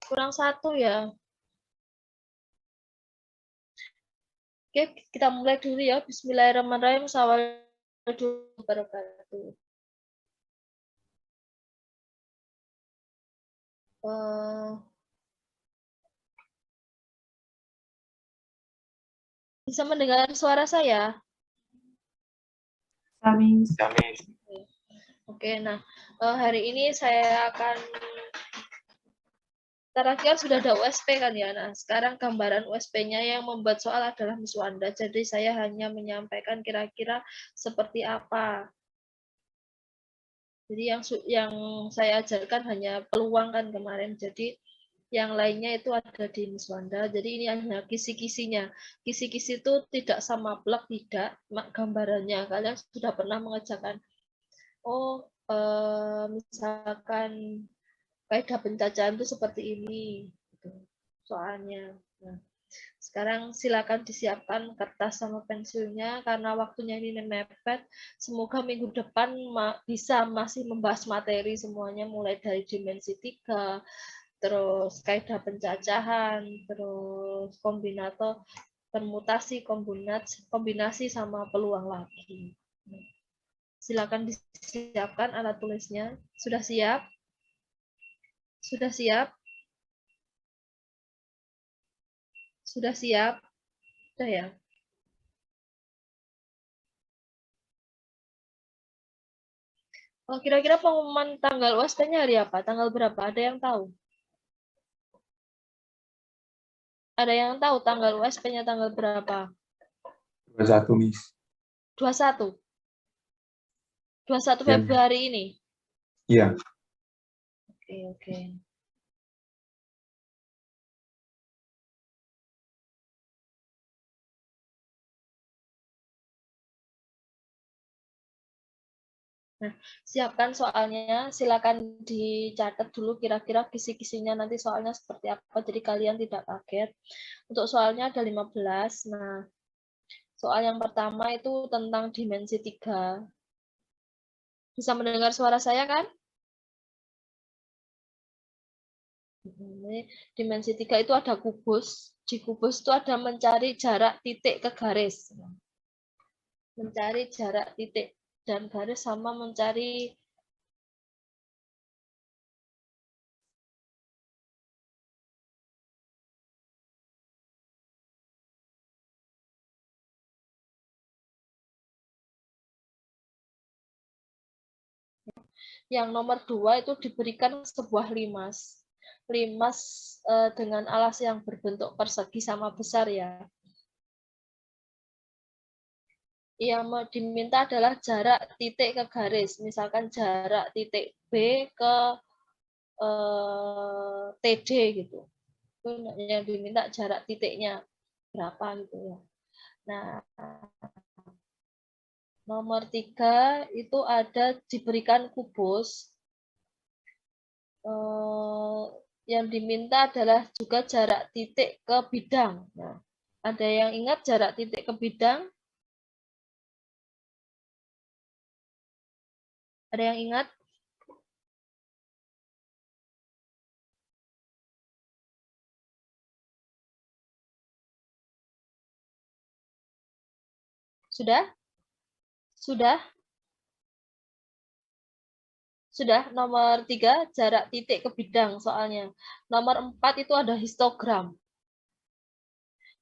Kurang 1 ya. Oke, kita mulai dulu ya. Bismillahirrahmanirrahim. Assalamualaikum warahmatullahi wabarakatuh. Bisa mendengar suara saya? Miss. Oke, nah hari ini saya akan terakhir sudah ada USP kan ya. Nah, sekarang gambaran USP-nya yang membuat soal adalah Miss Wanda. Jadi saya hanya menyampaikan kira-kira seperti apa. Jadi yang saya ajarkan hanya peluang kan kemarin. Jadi yang lainnya itu ada di Miss Wanda. Jadi ini hanya kisi-kisinya. Kisi-kisi itu tidak sama plek, tidak gambarannya. Kalian sudah pernah mengerjakan. Oh, misalkan kaidah pencacahan itu seperti ini. Gitu, soalnya. Nah, sekarang silakan disiapkan kertas sama pensilnya karena waktunya ini mepet. Semoga minggu depan bisa masih membahas materi semuanya mulai dari dimensi 3, terus kaidah pencacahan, terus kombinator, permutasi, kombinasi sama peluang lagi. Silakan disiapkan alat tulisnya. Sudah siap? Sudah siap? Sudah siap? Sudah ya? Oh, kira-kira pengumuman tanggal USP-nya hari apa? Tanggal berapa? Ada yang tahu? Ada yang tahu tanggal USP-nya tanggal berapa? 21, Miss. 21. 21 Ya, Februari ini. iya. Oke. Nah, siapkan soalnya, silakan dicatat dulu kira-kira kisi-kisinya nanti soalnya seperti apa, jadi kalian tidak kaget. Untuk soalnya ada 15. Nah, soal yang pertama itu tentang dimensi 3. Bisa mendengar suara saya kan? Ini dimensi 3 itu ada kubus. Di kubus itu ada mencari jarak titik ke garis. Mencari jarak titik dan garis sama mencari yang nomor 2 itu diberikan sebuah limas. Limas dengan alas yang berbentuk persegi sama besar ya. Yang diminta adalah jarak titik ke garis. Misalkan jarak titik B ke TD gitu. Itu yang diminta jarak titiknya berapa gitu ya. Nah, nomor 3 itu ada diberikan kubus. Yang diminta adalah juga jarak titik ke bidang. Nah, ada yang ingat jarak titik ke bidang? Ada yang ingat? Sudah? Sudah? Sudah, nomor 3, jarak titik ke bidang soalnya. Nomor 4 itu ada histogram.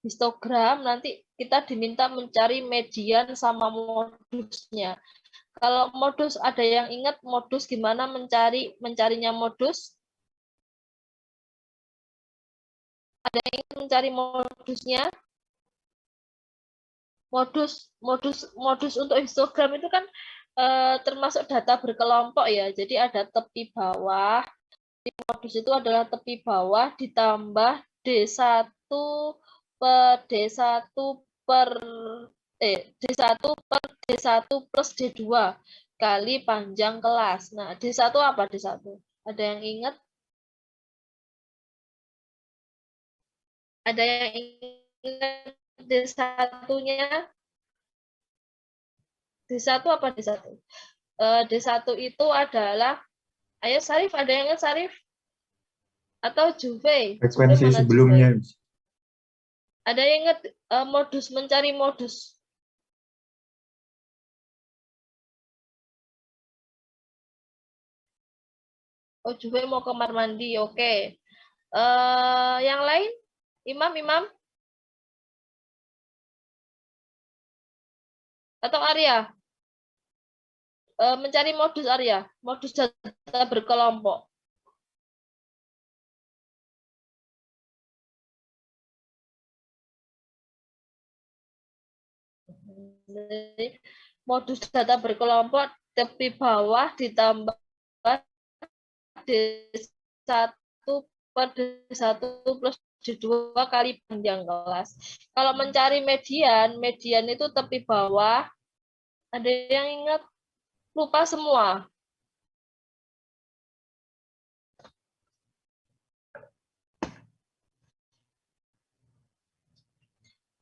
Histogram nanti kita diminta mencari median sama modusnya. Kalau modus ada yang ingat modus gimana mencarinya modus? Ada yang ingin mencari modusnya? Modus untuk histogram itu kan termasuk data berkelompok ya. Jadi ada tepi bawah. Modus itu adalah tepi bawah ditambah D1 per D1 per D1 per D1 plus D2 kali panjang kelas. Nah, D1 apa D1? Ada yang ingat? Ada yang ingat D1-nya? D1 apa D1? D1 itu adalah, ayo Sarif, ada yang ingat Sarif? Atau Juve? Juve Frekuensi mana sebelumnya, Juve? Miss. Ada yang ingat modus, mencari modus? Oh, Juve mau ke kamar mandi, oke. Yang lain? Imam? Atau Arya? Mencari modus Arya, modus data berkelompok. Jadi, modus data berkelompok tepi bawah ditambah D1 per D1 plus D2 kali panjang kelas. Kalau mencari median itu tepi bawah. Ada yang ingat? Lupa semua.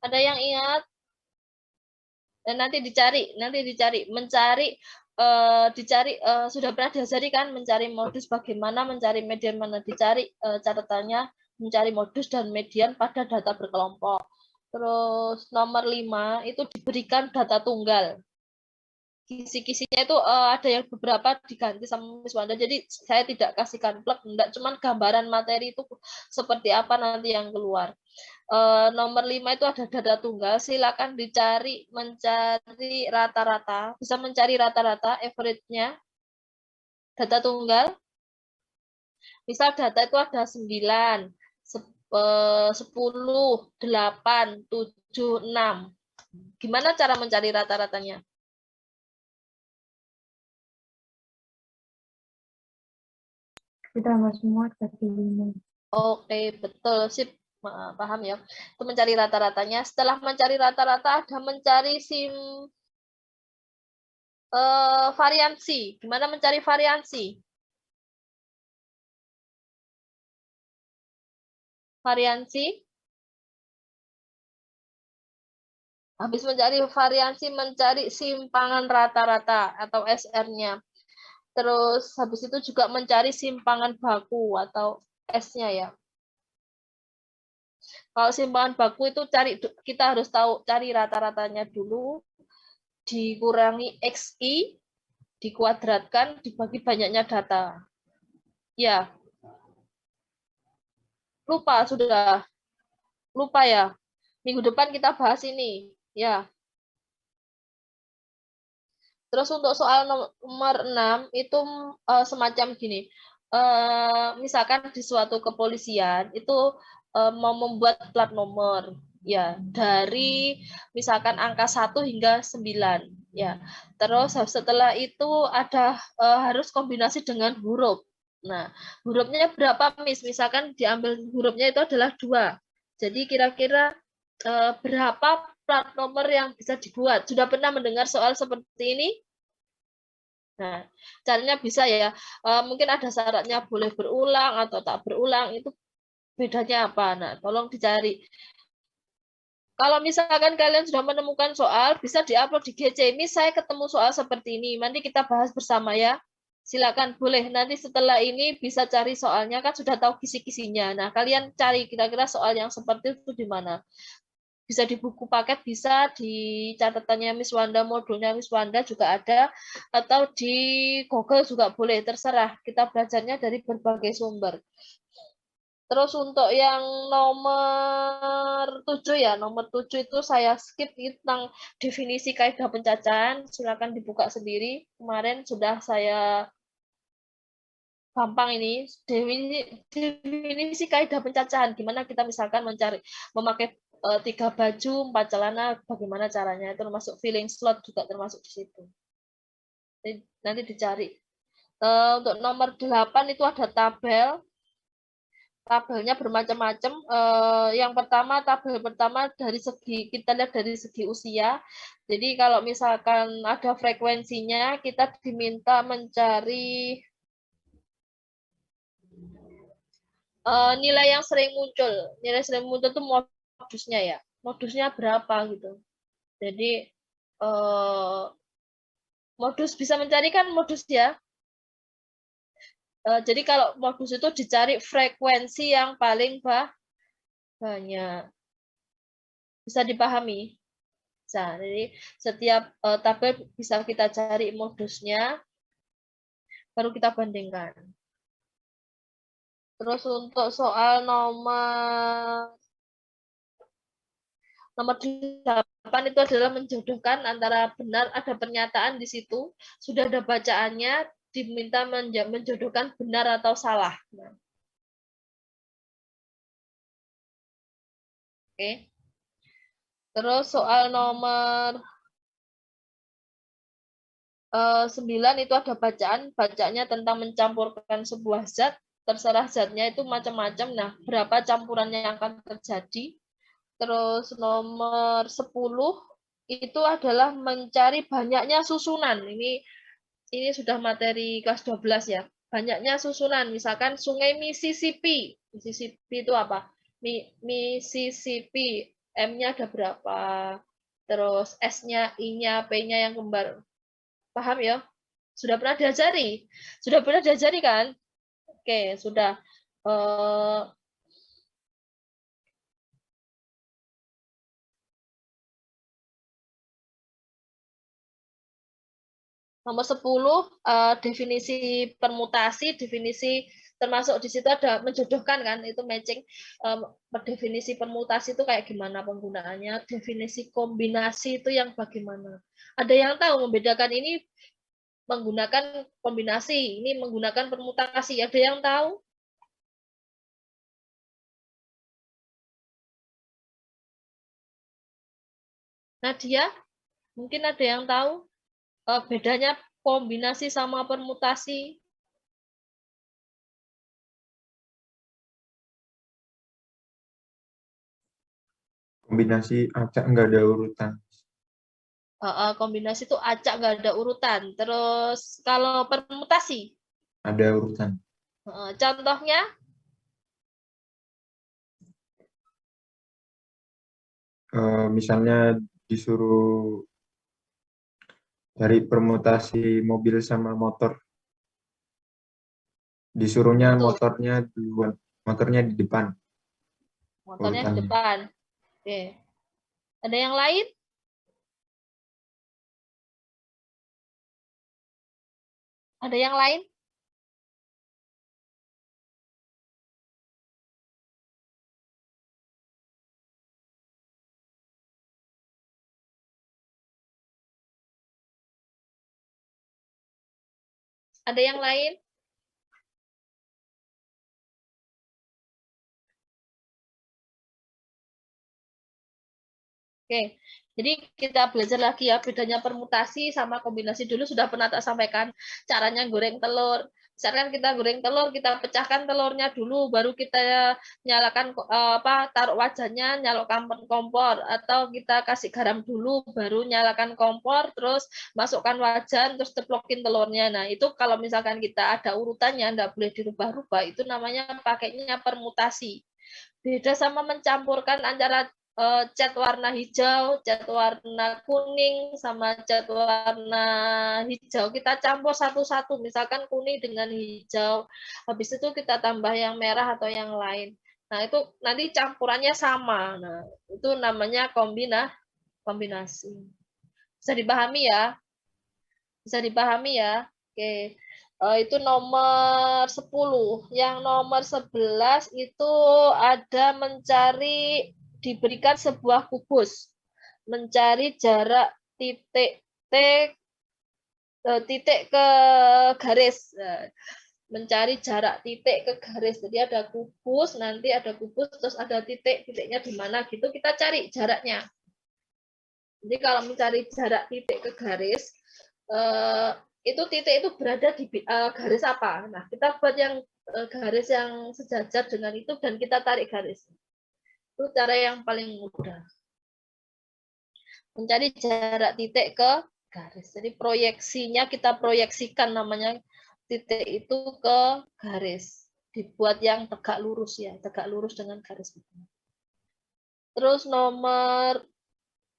Ada yang ingat? Dan nanti dicari, sudah pernah diajari kan mencari modus bagaimana, mencari median mana, dicari catatannya mencari modus dan median pada data berkelompok. Terus nomor 5 itu diberikan data tunggal. Kisi-kisinya itu ada yang beberapa diganti sama Miss Wanda. Jadi saya tidak kasihkan plug, enggak, cuman gambaran materi itu seperti apa nanti yang keluar. Nomor 5 itu ada data tunggal, silakan mencari rata-rata, bisa mencari rata-rata average-nya data tunggal. Misal data itu ada 9, 10, 8, 7, 6. Gimana cara mencari rata-ratanya? Ditambah semua jadi 5. Oke, betul, sip. Paham ya. Itu mencari rata-ratanya. Setelah mencari rata-rata, ada mencari variansi. Gimana mencari variansi? Habis mencari variansi, mencari simpangan rata-rata atau SR-nya. Terus habis itu juga mencari simpangan baku atau S-nya ya. Kalau simpangan baku itu kita harus tahu cari rata-ratanya dulu, dikurangi XI, dikuadratkan, dibagi banyaknya data. Ya. Lupa ya. Minggu depan kita bahas ini. Ya. Terus untuk soal nomor 6 itu semacam gini. Misalkan di suatu kepolisian itu mau membuat plat nomor ya dari misalkan angka 1 hingga 9 ya. Terus setelah itu ada harus kombinasi dengan huruf. Nah, hurufnya berapa, Miss? Misalkan diambil hurufnya itu adalah 2. Jadi kira-kira berapa plat nomor yang bisa dibuat? Sudah pernah mendengar soal seperti ini? Nah, caranya bisa ya. Mungkin ada syaratnya boleh berulang atau tak berulang. Itu bedanya apa? Nah, tolong dicari. Kalau misalkan kalian sudah menemukan soal, bisa diupload di GC. Ini saya ketemu soal seperti ini. Nanti kita bahas bersama ya. Silakan, boleh. Nanti setelah ini bisa cari soalnya, kan sudah tahu kisi-kisinya. Nah, kalian cari kira-kira soal yang seperti itu di mana. Bisa di buku paket, bisa di catatannya Miss Wanda, modulnya Miss Wanda juga ada, atau di Google juga boleh, terserah. Kita belajarnya dari berbagai sumber. Terus untuk yang nomor 7 ya, nomor 7 itu saya skip tentang definisi kaidah pencacahan, silakan dibuka sendiri. Kemarin sudah saya gampang ini definisi kaidah pencacahan, gimana kita misalkan memakai 3 baju, 4 celana, bagaimana caranya, itu termasuk filling slot juga termasuk di situ. Nanti dicari. Untuk nomor 8 itu ada tabelnya bermacam-macam. Yang tabel pertama kita lihat dari segi usia. Jadi kalau misalkan ada frekuensinya, kita diminta mencari nilai yang sering muncul. Nilai sering muncul itu modusnya ya. Modusnya berapa gitu. Jadi modus bisa mencari kan modus ya. Jadi kalau modus itu dicari frekuensi yang paling banyak. Bisa dipahami? Bisa. Jadi setiap tabel bisa kita cari modusnya, baru kita bandingkan. Terus untuk soal nomor 8 itu adalah menjodohkan antara benar, ada pernyataan di situ, sudah ada bacaannya, diminta menjodohkan benar atau salah. Nah. Oke. Terus soal nomor 9 itu ada bacaannya tentang mencampurkan sebuah zat, terserah zatnya itu macam-macam. Nah, berapa campurannya yang akan terjadi. Terus nomor 10 itu adalah mencari banyaknya susunan. Ini sudah materi kelas 12 ya. Banyaknya susunan, misalkan Sungai Mississippi. Mississippi itu apa? Mississippi, M-nya ada berapa? Terus S-nya, I-nya, P-nya yang kembar. Paham ya? Sudah pernah diajari? Sudah pernah diajari kan? Oke, sudah. Nomor 10, definisi permutasi, definisi termasuk di situ ada menjodohkan kan, itu matching. Definisi permutasi itu kayak gimana penggunaannya, definisi kombinasi itu yang bagaimana. Ada yang tahu membedakan ini menggunakan kombinasi, ini menggunakan permutasi, ada yang tahu? Nadia, mungkin ada yang tahu bedanya kombinasi sama permutasi? Kombinasi acak nggak ada urutan. Kombinasi itu acak nggak ada urutan. Terus kalau permutasi? Ada urutan. Contohnya? Misalnya disuruh dari permutasi mobil sama motor. Disuruhnya Betul. motornya duluan, motornya di depan. Motornya di Urutannya. depan. Oke. Ada yang lain? Ada yang lain? Ada yang lain? Oke, jadi kita belajar lagi ya bedanya permutasi sama kombinasi. Dulu sudah pernah tak sampaikan caranya goreng telur. Misalkan kita goreng telur, kita pecahkan telurnya dulu, baru kita nyalakan taruh wajannya, nyalakan kompor, atau kita kasih garam dulu, baru nyalakan kompor, terus masukkan wajan, terus ceplokin telurnya. Nah itu kalau misalkan kita ada urutannya, nggak boleh dirubah-rubah, itu namanya pakainya permutasi. Beda sama mencampurkan antara cat warna hijau, cat warna kuning, sama cat warna hijau. Kita campur satu-satu, misalkan kuning dengan hijau. Habis itu kita tambah yang merah atau yang lain. Nah, itu nanti campurannya sama. Nah, itu namanya kombinasi. Bisa dipahami ya? Bisa dipahami ya? Oke. Itu nomor 10. Yang nomor 11 itu ada mencari, diberikan sebuah kubus. Mencari jarak titik ke garis. Mencari jarak titik ke garis. Jadi ada kubus, nanti ada kubus, terus ada titik. Titiknya di mana gitu, kita cari jaraknya. Jadi kalau mencari jarak titik ke garis, itu titik itu berada di garis apa? Nah, kita buat yang garis yang sejajar dengan itu dan kita tarik garis. Itu cara yang paling mudah. Mencari jarak titik ke garis. Jadi proyeksinya kita proyeksikan namanya titik itu ke garis. Dibuat yang tegak lurus ya, tegak lurus dengan garis. Terus nomor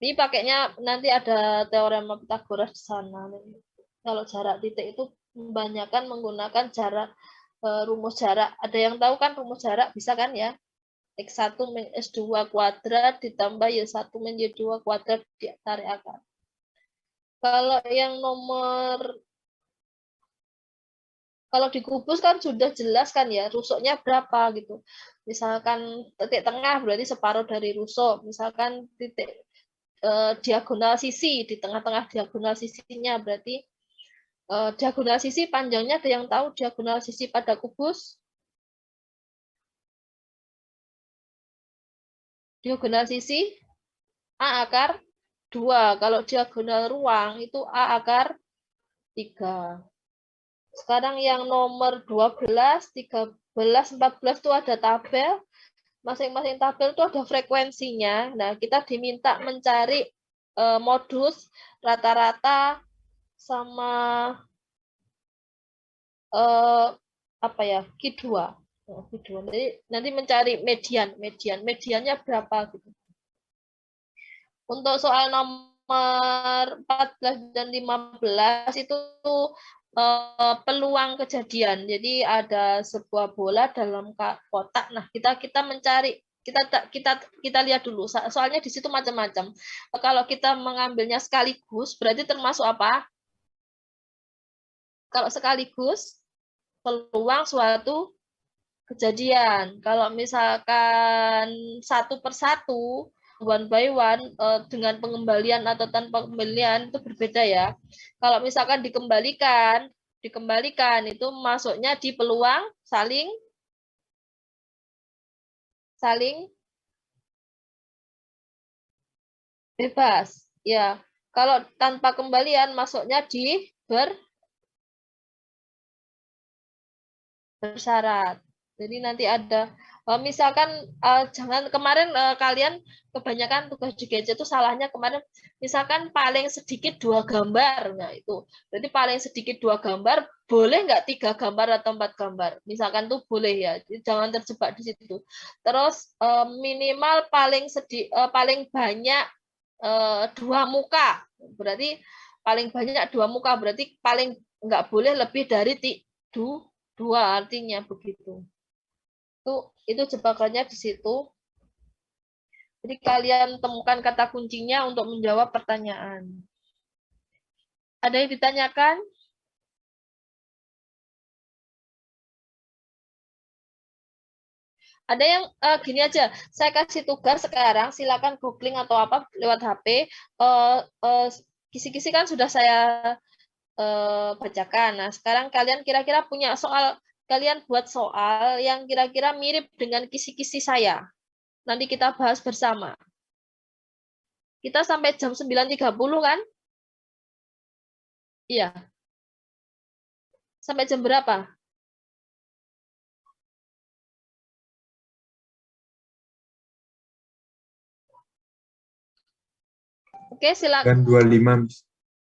ini pakainya nanti ada teorema Pythagoras di sana. Kalau jarak titik itu kebanyakan menggunakan jarak rumus jarak. Ada yang tahu kan rumus jarak? Bisa kan ya? X1 min S2 kuadrat ditambah Y1 min Y2 kuadrat ditarik akar. Kalau yang kalau dikubus kan sudah jelas kan ya, rusuknya berapa gitu. Misalkan titik tengah berarti separuh dari rusuk. Misalkan titik diagonal sisi, di tengah-tengah diagonal sisinya berarti diagonal sisi panjangnya ada yang tahu diagonal sisi pada kubus? Diagonal sisi A akar 2. Kalau diagonal ruang itu A akar 3. Sekarang yang nomor 12, 13, 14 itu ada tabel. Masing-masing tabel itu ada frekuensinya. Nah, kita diminta mencari modus, rata-rata, sama apa ya, Q2. Q2. Jadi nanti mencari mediannya berapa gitu. Untuk soal nomor 14 dan 15 itu peluang kejadian. Jadi ada sebuah bola dalam kotak. Nah, kita mencari, kita lihat dulu. Soalnya di situ macam-macam. Kalau kita mengambilnya sekaligus berarti termasuk apa? Kalau sekaligus peluang suatu kejadian. Kalau misalkan satu persatu, one by one, dengan pengembalian atau tanpa pengembalian itu berbeda ya. Kalau misalkan dikembalikan itu masuknya di peluang saling bebas. Ya, kalau tanpa kembalian masuknya di bersyarat. Jadi nanti ada misalkan jangan kemarin kalian kebanyakan tugas di gadget itu salahnya kemarin misalkan paling sedikit 2 gambar. Nah itu berarti paling sedikit 2 gambar, boleh nggak 3 gambar atau 4 gambar, misalkan tuh boleh ya. Jadi jangan terjebak di situ. Terus minimal paling banyak 2 muka, berarti paling banyak 2 muka, berarti paling nggak boleh lebih dari 2, artinya begitu. Itu jebakannya di situ. Jadi kalian temukan kata kuncinya untuk menjawab pertanyaan. Ada yang ditanyakan? Ada yang gini aja, saya kasih tugas sekarang, silakan googling atau apa lewat HP. Kisi-kisi kan sudah saya bacakan. Nah, sekarang kalian kira-kira punya soal, kalian buat soal yang kira-kira mirip dengan kisi-kisi saya. Nanti kita bahas bersama. Kita sampai jam 9.30 kan? Iya. Sampai jam berapa? Oke, silakan. 9.25, Miss.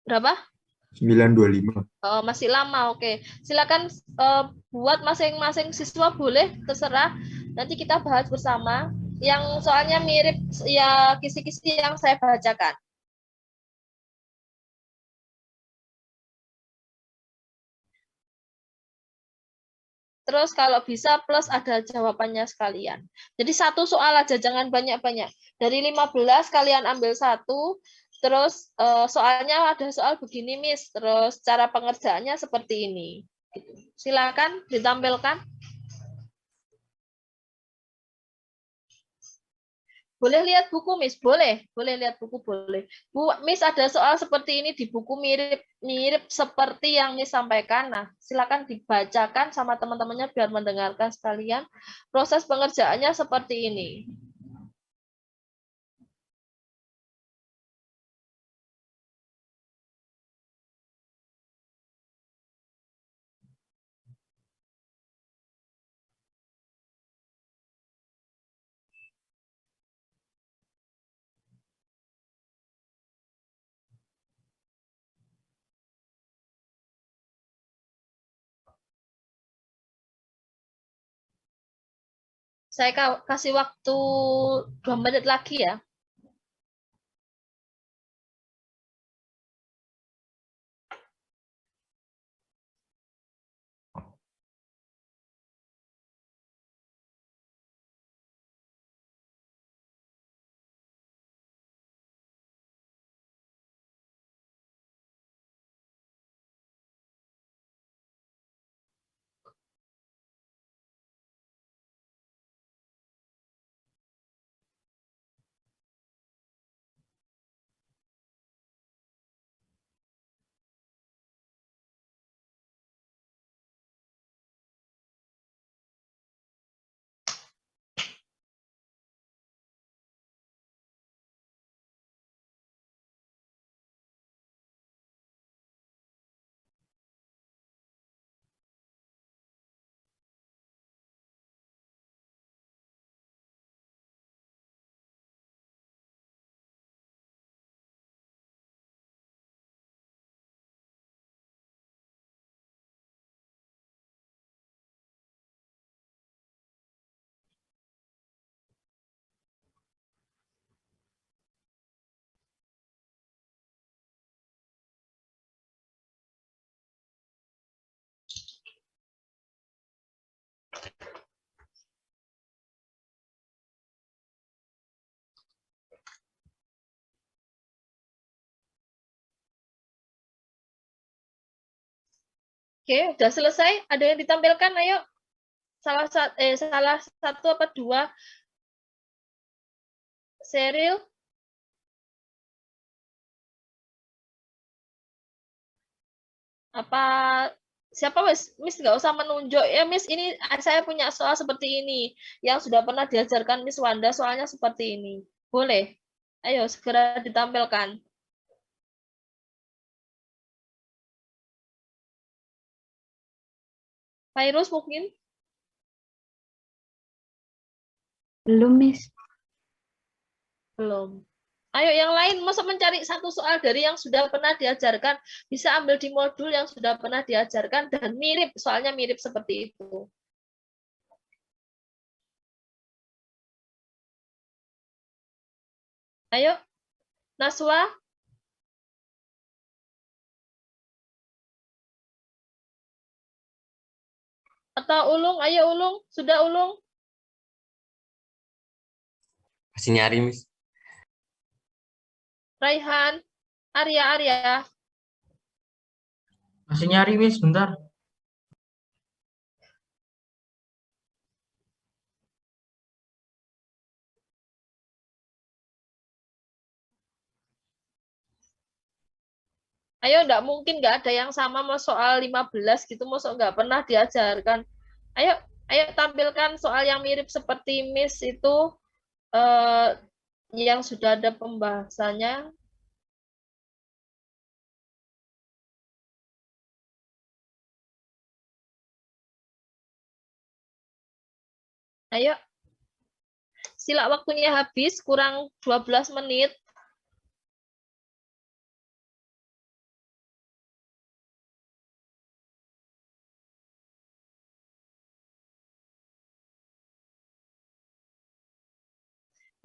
Berapa? 9.25. Masih lama, oke. Silakan buat masing-masing siswa boleh, terserah. Nanti kita bahas bersama. Yang soalnya mirip ya kisi-kisi yang saya bacakan. Terus kalau bisa plus ada jawabannya sekalian. Jadi satu soal aja, jangan banyak-banyak. Dari 15 kalian ambil satu, terus soalnya ada soal begini, Miss. Terus cara pengerjaannya seperti ini. Silakan ditampilkan. Boleh lihat buku, Miss? Boleh lihat buku, boleh. Miss ada soal seperti ini di buku mirip seperti yang Miss sampaikan. Nah, silakan dibacakan sama teman-temannya biar mendengarkan sekalian. Proses pengerjaannya seperti ini. Saya kasih waktu 2 menit lagi ya. Oke, udah selesai. Ada yang ditampilkan? Ayo. Salah satu apa dua? Seril? Apa siapa Miss nggak usah menunjuk ya Miss, ini saya punya soal seperti ini yang sudah pernah diajarkan Miss Wanda, soalnya seperti ini. Boleh? Ayo segera ditampilkan. Virus mungkin? Belum, Miss. Belum. Ayo yang lain, masa mencari satu soal dari yang sudah pernah diajarkan, bisa ambil di modul yang sudah pernah diajarkan dan mirip, soalnya mirip seperti itu. Ayo, Naswa. Atau Ulung, ayo Ulung, sudah Ulung? Masih nyari, Miss. Raihan, Arya. Masih nyari, Miss, bentar. Ayo, enggak mungkin nggak ada yang sama mau soal 15 gitu, mau nggak pernah diajarkan. Ayo tampilkan soal yang mirip seperti Miss itu, yang sudah ada pembahasannya. Ayo. Sila waktunya habis, kurang 12 menit.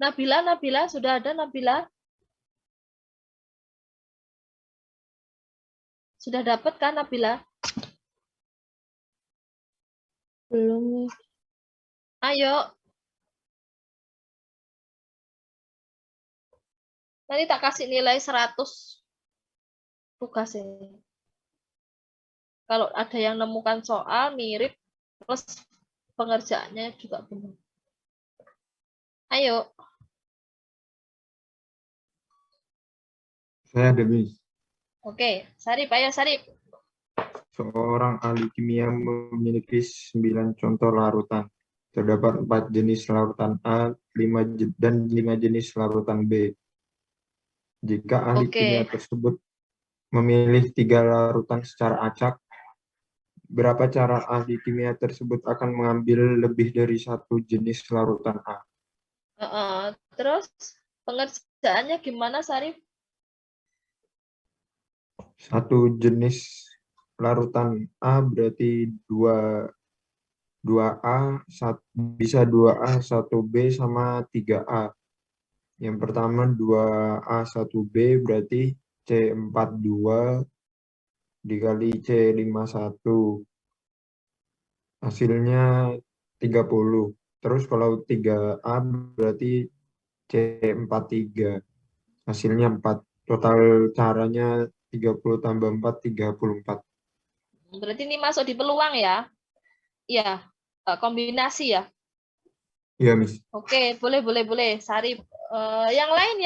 Nabila, sudah ada Nabila? Sudah dapat kan Nabila? Belum, Miss. Ayo. Nanti tak kasih nilai 100 tugas ini. Kalau ada yang nemukan soal mirip, plus pengerjaannya juga benar. Ayo. Saya ada, Miss. Oke, Sarip, ayo Sarip. Seorang ahli kimia memiliki 9 contoh larutan. Terdapat 4 jenis larutan A, 5 jenis larutan B. Jika ahli kimia tersebut memilih 3 larutan secara acak, berapa cara ahli kimia tersebut akan mengambil lebih dari 1 jenis larutan A? Terus pengerjaannya gimana Sarip? 1 jenis larutan A berarti 2A, bisa 2A, 1B, sama 3A. Yang pertama 2A, 1B berarti C42 dikali C51. Hasilnya 30. Terus kalau 3A berarti C43. Hasilnya 4. Total caranya 30 tambah 4, 34. Berarti ini masuk di peluang ya? Iya, kombinasi ya? Iya, Miss. Oke, boleh. Sarip. Yang lain?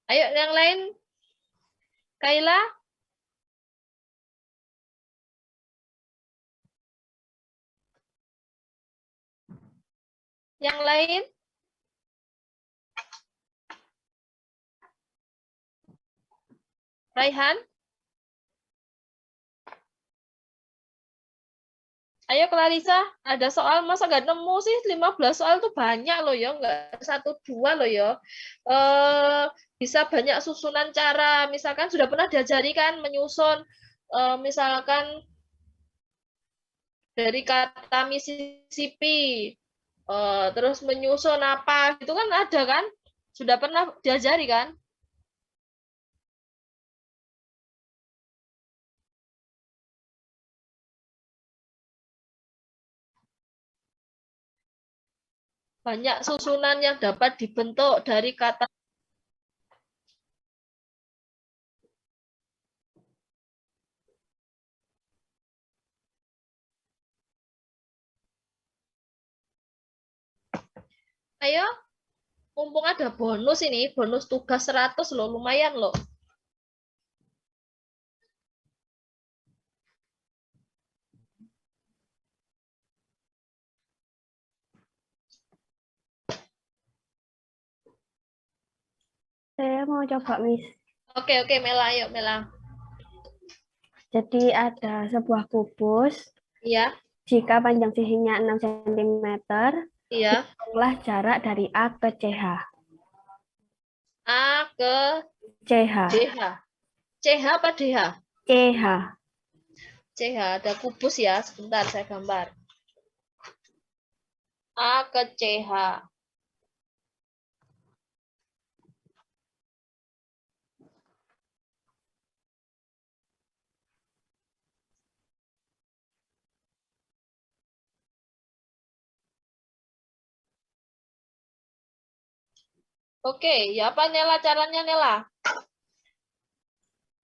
Ayo yang lain. Kaila? Yang lain? Raihan? Ayo Clarissa, ada soal, masa nggak nemu sih? 15 soal tuh banyak loh ya, nggak 1-2 loh ya. Bisa banyak susunan cara, misalkan sudah pernah diajari kan menyusun, misalkan Dari kata Mississippi, terus menyusun apa, itu kan ada kan? Sudah pernah diajari kan? Banyak susunan yang dapat dibentuk dari kata. Ayo, mumpung ada bonus ini, bonus tugas 100 loh, lumayan loh. Saya mau coba, Miss. Oke, Mela, ayo Mela. Jadi ada sebuah kubus, Iya, jika panjang sisinya 6 cm, iya. hitunglah jarak dari A ke CH. A ke CH. DH. CH apa DH? CH. CH, ada kubus ya. Sebentar, saya gambar. A ke CH. Oke, ya apa Nela caranya Nela?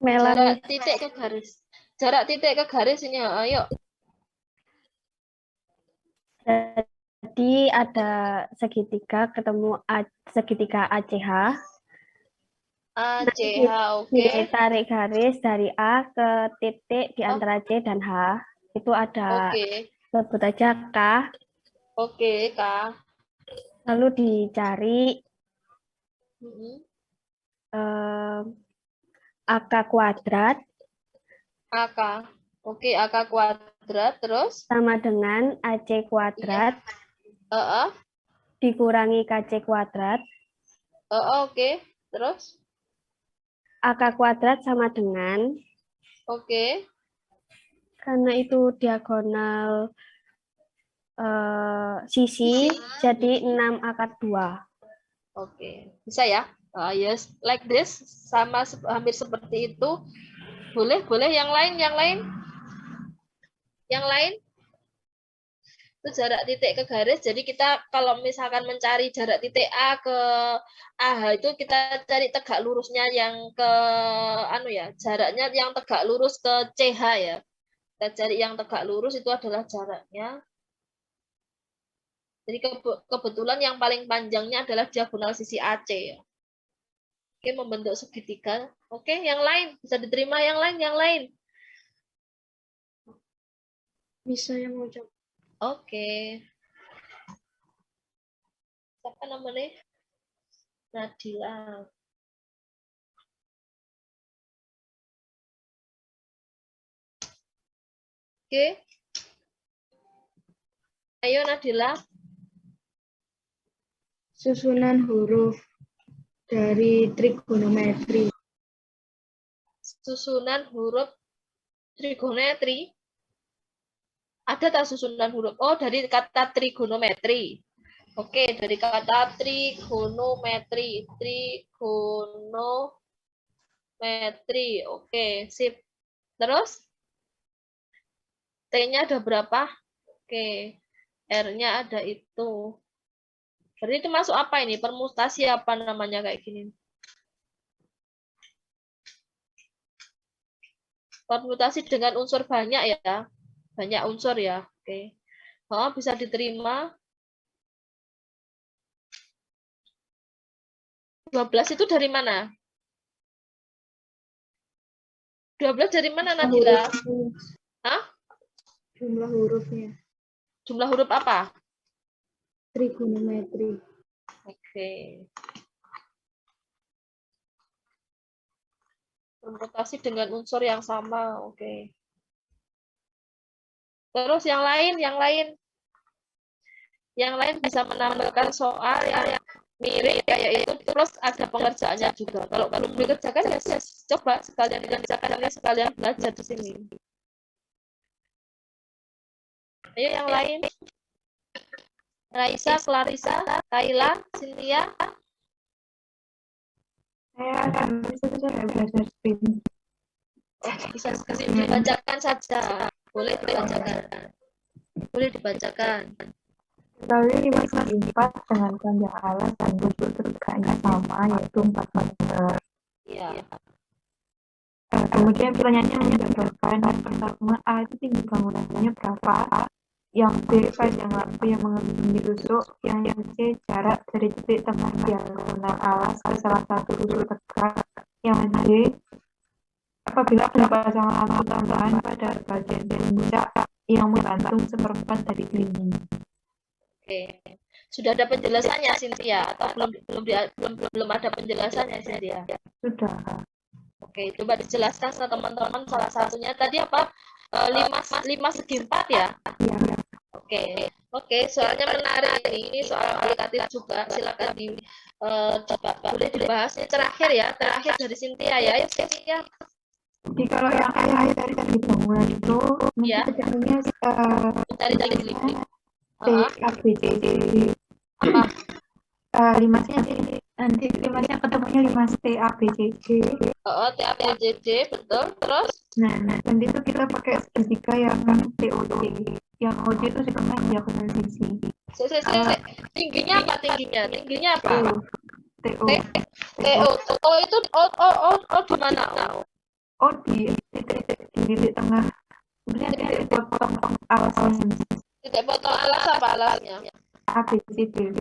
Mela, Jarak Miss. titik ke garis. Jarak titik ke garis ini, ayo. Jadi ada segitiga ketemu segitiga ACH. A, CH, oke. Ditarik garis dari A ke titik di antara C dan H. Itu ada, Oke, sebut aja K. oke, Kak. Lalu dicari Mm-mm. AK kuadrat AK. Oke, AK kuadrat, terus? sama dengan AC kuadrat Heeh, dikurangi KC kuadrat. oke, terus? AK kuadrat sama dengan, Oke, karena itu diagonal sisi, jadi 6 akar 2. oke. Bisa ya? Yes, like this, sama hampir seperti itu. Boleh, yang lain, yang lain. Itu jarak titik ke garis. Jadi kita kalau misalkan mencari jarak titik A ke AH itu kita cari tegak lurusnya yang ke jaraknya yang tegak lurus ke CH ya. Kita cari yang tegak lurus itu adalah jaraknya. Jadi kebetulan yang paling panjangnya adalah diagonal sisi AC ya. Oke, membentuk segitiga. Oke, yang lain bisa diterima, yang lain. Bisa yang mau coba. Oke. Siapa namanya? Nadila. Oke. Ayo Nadila. Susunan huruf dari trigonometri. Susunan huruf trigonometri. Ada tak susunan huruf? Oh, dari kata trigonometri. Oke, dari kata trigonometri. Trigonometri. Oke, sip. Terus? T-nya ada berapa? Oke. R-nya ada itu. Berarti itu masuk apa ini? Permutasi apa namanya kayak gini? Permutasi dengan unsur banyak ya. Banyak unsur ya. Oke. Oh, bisa diterima. 12 itu dari mana? 12 dari mana Nadila? Hah? Jumlah hurufnya. Jumlah huruf apa? Trigonometri. Oke. Permutasi dengan unsur yang sama. Oke. Terus yang lain. Yang lain bisa menambahkan soal yang mirip kayak itu, terus ada pengerjaannya juga. Kalau belum dikerjakan ya coba sekalian dikerjakan, sekalian belajar di sini. Ayo yang lain. Raisa, Clarissa, Kaila, Cynthia. Saya akan bisa belajar spin. Bisa sekali dibacakan saja. Boleh dibacakan. Boleh dibacakan. Kali 5 dengan panjang alas dan bentuk tegaknya sama, yaitu 4 meter. Iya. Kemudian pertanyaannya menggambarkan yang pertama A itu tinggi bangunannya berapa, yang B panjang lampu yang mengelilingi rusuk, yang C jarak dari titik tengah diagonal alas ke salah satu rusuk tegak, yang D apabila dipasang lampu tambahan pada bagian puncak yang menggantung seperempat dari dinding. Oke. Sudah ada penjelasannya Cynthia atau belum ada penjelasannya Cynthia? Sudah. Oke, coba dijelaskan sama teman-teman salah satunya tadi apa? 5 segi 4 ya? Ya. Oke, soalnya menarik ini soal aplikatif juga. Silakan boleh dibahas ini terakhir dari Cynthia ya. Ayo Cynthia. Jadi kalau yang ayah dari bangunan itu Ya. namanya Mencari tinggi. T A B C D. Apa? 5 sih nanti 5-nya ketemunya 5 T A B C D. TAPJJ, betul. Terus? Nah, nanti itu kita pakai segitiga yang TOC. Yang OC itu setengah diagonal sisi. Tingginya apa tingginya? Tingginya apa? TO. TO itu di mana? Oh, di titik tengah. Kemudian titik potong alasnya. Titik potong alas apa alasnya? A B C D.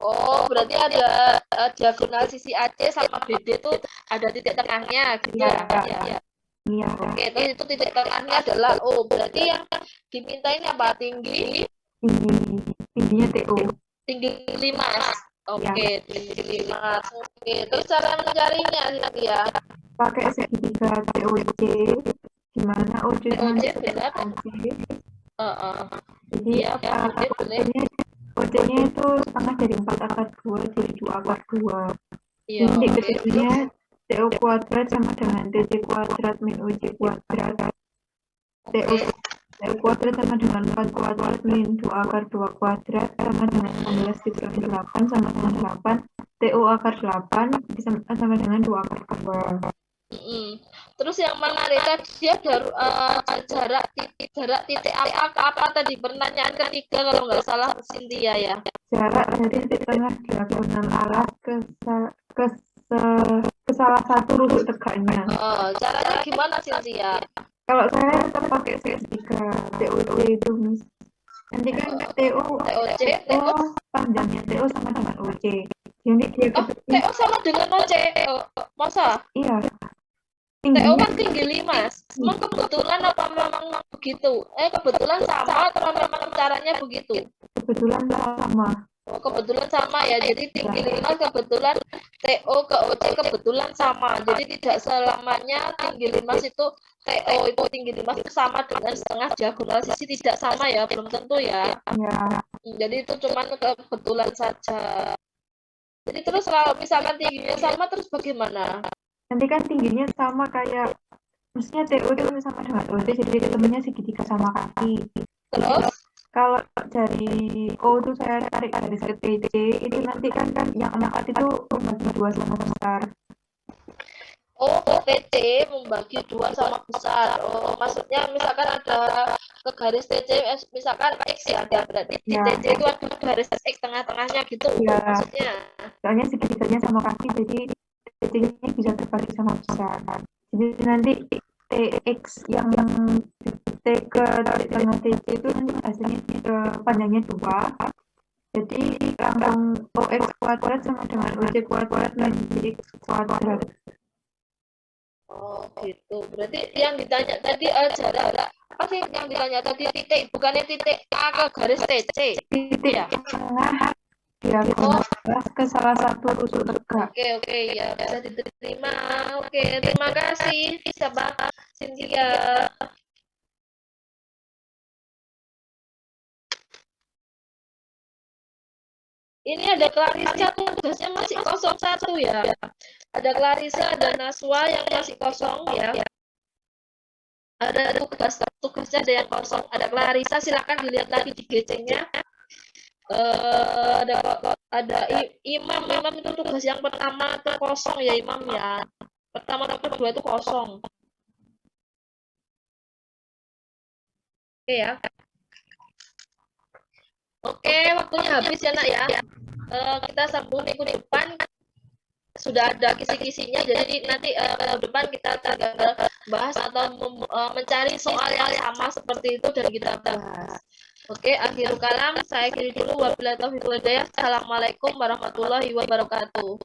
Oh, berarti ada diagonal sisi AC sama BD itu ada titik tengahnya gitu ya? Iya. Oke, terus itu titik tengahnya adalah O. Berarti yang diminta ini apa? Tingginya TO. Tinggi 5. Oke, tinggi 5. Oke, terus cara mencarinya ya? Pakai segitiga TOC, di mana OC benar. Jadi OC-nya itu setengah dari 4/2 jadi 2/2. Iya. Jadi ketiknya TO kuadrat sama dengan TC kuadrat min OC kuadrat. TO kuadrat sama dengan 4 kuadrat min 2/2 kuadrat sama dengan 16 dikurangi 8 sama dengan 8. TO akar 8 sama dengan 2/2. Terus yang menarik tadi jarak titik apa tadi pertanyaan ketiga kalau nggak salah Cynthia ya. Jarak dari titik tengah diagonal alas ke salah satu rusuk tegaknya. Caranya gimana Cynthia? Kalau saya tetap pakai segitiga TOC itu Miss. Nanti kan TO panjangnya TO sama dengan OC. Jadi dia TO sama dengan OC. Masa? Iya. TO kan tinggi 5. Memang kebetulan apa memang begitu? Kebetulan sama atau memang caranya begitu? Kebetulan sama. Oh, kebetulan sama ya. Jadi tinggi 5 kebetulan TO ke OC kebetulan sama. Jadi tidak selamanya tinggi 5 itu TO itu tinggi 5 itu sama dengan setengah diagonal sisi, tidak sama ya, belum tentu ya. Ya. Jadi itu cuma kebetulan saja. Jadi terus kalau misalkan tingginya sama terus bagaimana? Nanti kan tingginya sama kayak, maksudnya TO itu sama dengan OC, jadi ketemunya segitiga sama kaki. Terus? Kalau dari O itu saya tarik dari TC, itu nanti kan yang 4 itu membagi 2 sama besar. Oh, TC membagi 2 sama besar. Oh, maksudnya misalkan ada ke garis TC, misalkan X ya, ada berarti di TC itu ada garis X tengah-tengahnya gitu. Ya. Maksudnya? Soalnya segitiganya sama kaki, jadi TC-nya bisa terbagi sama besar. Jadi nanti TX yang T ke tengah TC itu nanti hasilnya panjangnya 2. Jadi lambang OX kuadrat sama dengan OC kuadrat menjadi X kuadrat. Oh gitu. Berarti yang ditanya tadi jarak apa sih yang ditanya tadi titik, bukannya titik A ke garis TC? Titik ya? Tengah diagonal ke salah satu rusuk tegak. Oke ya bisa diterima. Oke, terima kasih siapa Cynthia. Ini ada Clarissa tugasnya masih 01 ya. Ada Clarissa, ada Naswa yang masih kosong ya. ada tugasnya ada yang kosong. Ada Clarissa, silakan dilihat lagi di GC-nya. Ada Imam itu tugas yang pertama itu kosong ya Imam ya. Pertama dan kedua itu kosong. Oke ya. Oke, waktunya habis ya nak ya. Kita sambung minggu depan. Sudah ada kisi-kisinya, jadi nanti minggu depan kita tinggal bahas atau mencari soal yang sama seperti itu dan kita bahas. Oke, akhirul kalam, saya akhiri dulu. Wabillahi taufiq wal hidayah. Assalamualaikum warahmatullahi wabarakatuh.